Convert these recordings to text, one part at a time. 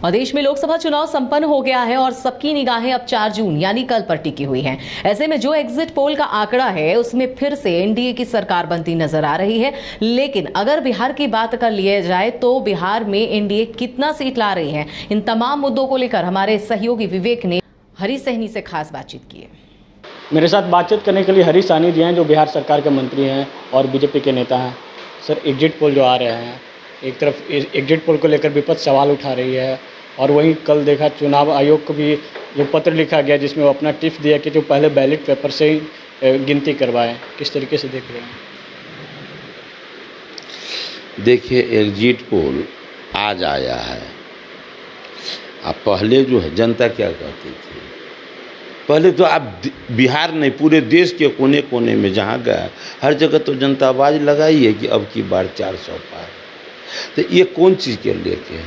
और देश में लोकसभा चुनाव संपन्न हो गया है और सबकी निगाहें अब 4 जून यानी कल पर टिकी हुई हैं। ऐसे में जो एग्जिट पोल का आंकड़ा है उसमें फिर से एनडीए की सरकार बनती नजर आ रही है। लेकिन अगर बिहार की बात कर लिया जाए तो बिहार में एनडीए कितना सीट ला रही है, इन तमाम मुद्दों को लेकर हमारे सहयोगी विवेक ने हरीश सहनी से खास बातचीत की है। मेरे साथ बातचीत करने के लिए हरीश सहनी जी हैं, जो बिहार सरकार के मंत्री हैं और बीजेपी के नेता हैं। सर, एग्जिट पोल जो आ रहे हैं, एक तरफ एग्जिट पोल को लेकर विपक्ष सवाल उठा रही है और वहीं कल देखा चुनाव आयोग को भी जो पत्र लिखा गया जिसमें वो अपना टिप्स दिया कि जो पहले बैलेट पेपर से ही गिनती करवाएं। किस तरीके से देख रहे हैं? देखिए, एग्जिट पोल आज आया है। अब पहले जो है जनता क्या कहती थी, पहले तो आप बिहार नहीं पूरे देश के कोने कोने में जहाँ गया हर जगह तो जनता आवाज़ लगाई है कि अब की बार 400 पार। तो ये कौन चीज़ के लेके है?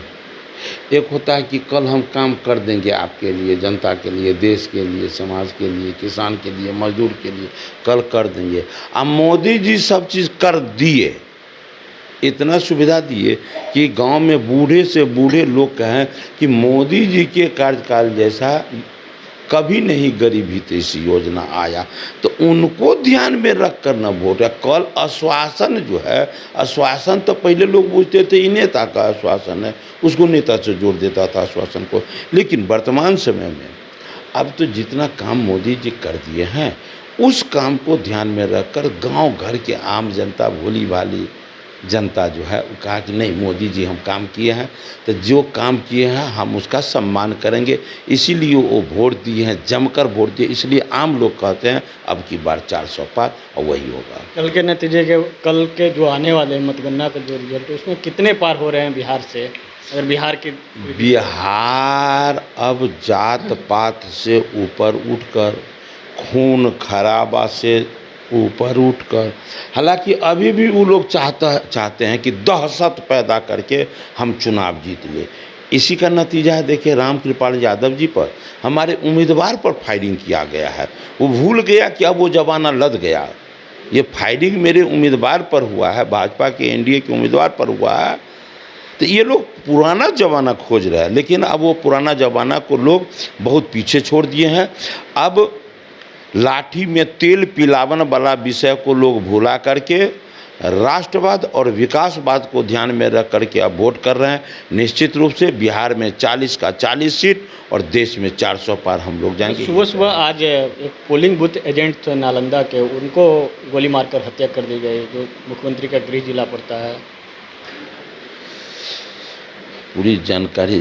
एक होता है कि कल हम काम कर देंगे आपके लिए, जनता के लिए, देश के लिए, समाज के लिए, किसान के लिए, मजदूर के लिए, कल कर देंगे। अब मोदी जी सब चीज़ कर दिए, इतना सुविधा दिए कि गांव में बूढ़े से बूढ़े लोग कहें कि मोदी जी के कार्यकाल जैसा कभी नहीं गरीब हितैषी योजना आया। तो उनको ध्यान में रख कर न वोट है। कल आश्वासन जो है, आश्वासन तो पहले लोग पूछते थे ये नेता का आश्वासन है, उसको नेता से जोड़ देता था आश्वासन को। लेकिन वर्तमान समय में अब तो जितना काम मोदी जी कर दिए हैं उस काम को ध्यान में रखकर गांव घर के आम जनता, भोली भाली जनता जो है वो कहा कि नहीं, मोदी जी हम काम किए हैं तो जो काम किए हैं हम उसका सम्मान करेंगे। इसीलिए वो वोट दिए हैं, जमकर वोट दिए। इसलिए आम लोग कहते हैं अब की बार 400 पार और वही होगा। कल के नतीजे के, कल के जो आने वाले मतगणना का जो रिजल्ट है उसमें कितने पार हो रहे हैं बिहार से? अगर बिहार अब जात पात से ऊपर उठकर, खून खराबा से ऊपर उठकर, हालांकि अभी भी वो लोग चाहते हैं कि दहशत पैदा करके हम चुनाव जीत ले। इसी का नतीजा है, देखिए रामकृपाल यादव जी पर, हमारे उम्मीदवार पर फायरिंग किया गया है। वो भूल गया कि अब वो जमाना लद गया। ये फायरिंग मेरे उम्मीदवार पर हुआ है, भाजपा के एनडीए के उम्मीदवार पर हुआ है। तो ये लोग पुराना ज़माना खोज रहे हैं, लेकिन अब वो पुराना ज़माना को लोग बहुत पीछे छोड़ दिए हैं। अब लाठी में तेल पिलावन वाला विषय को लोग भुला करके राष्ट्रवाद और विकासवाद को ध्यान में रख करके अब वोट कर रहे हैं। निश्चित रूप से बिहार में 40 का 40 सीट और देश में 400 पार हम लोग जाएंगे। सुबह सुबह आज एक पोलिंग बूथ एजेंट नालंदा के, उनको गोली मारकर हत्या कर दी गई, जो मुख्यमंत्री का गृह जिला पड़ता है। पूरी जानकारी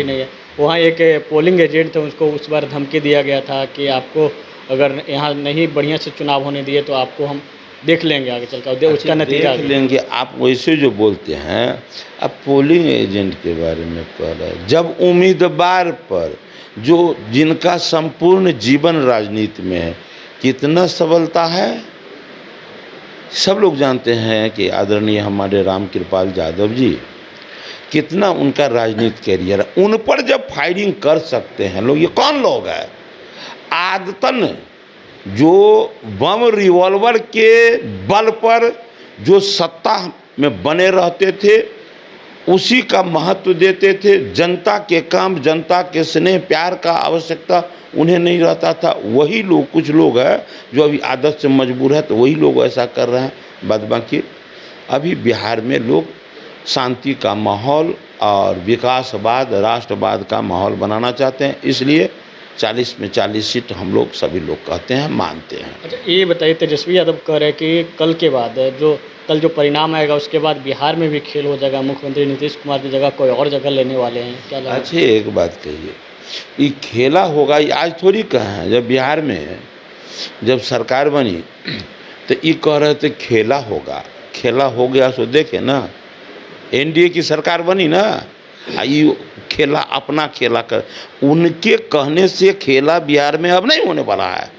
नहीं है। वहाँ एक पोलिंग एजेंट थे, उसको उस बार धमकी दिया गया था कि आपको अगर यहाँ नहीं बढ़िया से चुनाव होने दिए तो आपको हम देख लेंगे आगे चलकर। उसका नतीजा देख लेंगे। आप वैसे जो बोलते हैं, अब पोलिंग एजेंट के बारे में कह रहे हैं, जब उम्मीदवार पर जो जिनका संपूर्ण जीवन राजनीति में है कितना सबलता है, सब लोग जानते हैं कि आदरणीय हमारे रामकृपाल यादव जी कितना उनका राजनीतिक कैरियर है। उन पर जब फायरिंग कर सकते हैं लोग, ये कौन लोग हैं? आदतन जो बम रिवॉल्वर के बल पर जो सत्ता में बने रहते थे उसी का महत्व देते थे। जनता के काम, जनता के स्नेह प्यार का आवश्यकता उन्हें नहीं रहता था। वही लोग, कुछ लोग हैं जो अभी आदत से मजबूर है तो वही लोग ऐसा कर रहे हैं। बाद बाकी अभी बिहार में लोग शांति का माहौल और विकासवाद, राष्ट्रवाद का माहौल बनाना चाहते हैं। इसलिए 40 में 40 सीट हम लोग सभी लोग कहते हैं, मानते हैं। अच्छा, ये बताइए, तेजस्वी यादव कह रहे हैं कि कल के बाद कल जो परिणाम आएगा उसके बाद बिहार में भी खेल हो जाएगा, मुख्यमंत्री नीतीश कुमार की जगह कोई और जगह लेने वाले हैं, क्या लगता है? अच्छा, एक बात कहिए, ये खेला होगा, ये आज थोड़ी कहा है। जब बिहार में जब सरकार बनी तो ये कह रहे थे खेला होगा, खेला हो गया। सो देखे ना, एनडीए की सरकार बनी ना, ये खेला अपना खेला कर, उनके कहने से खेला बिहार में अब नहीं होने वाला है।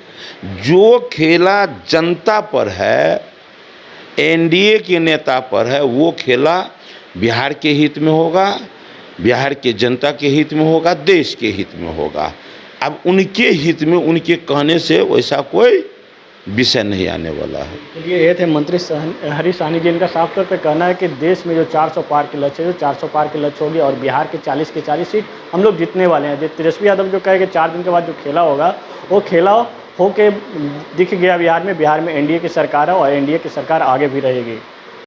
जो खेला जनता पर है, एनडीए के नेता पर है, वो खेला बिहार के हित में होगा, बिहार के जनता के हित में होगा, देश के हित में होगा। अब उनके हित में, उनके कहने से वैसा कोई विषय नहीं आने वाला है। चलिए, ये थे मंत्री हरीश साहनी जी। इनका साफ तौर पे कहना है कि देश में जो 400 पार के लक्ष्य है, जो 400 पार के लक्ष्य होगी और बिहार के 40 की 40 सीट हम लोग जीतने वाले हैं। तेजस्वी यादव जो कहे कि 4 दिन के बाद जो खेला होगा वो खेला हो के दिख गया बिहार में। बिहार में एनडीए की सरकार है और एनडीए की सरकार आगे भी रहेगी।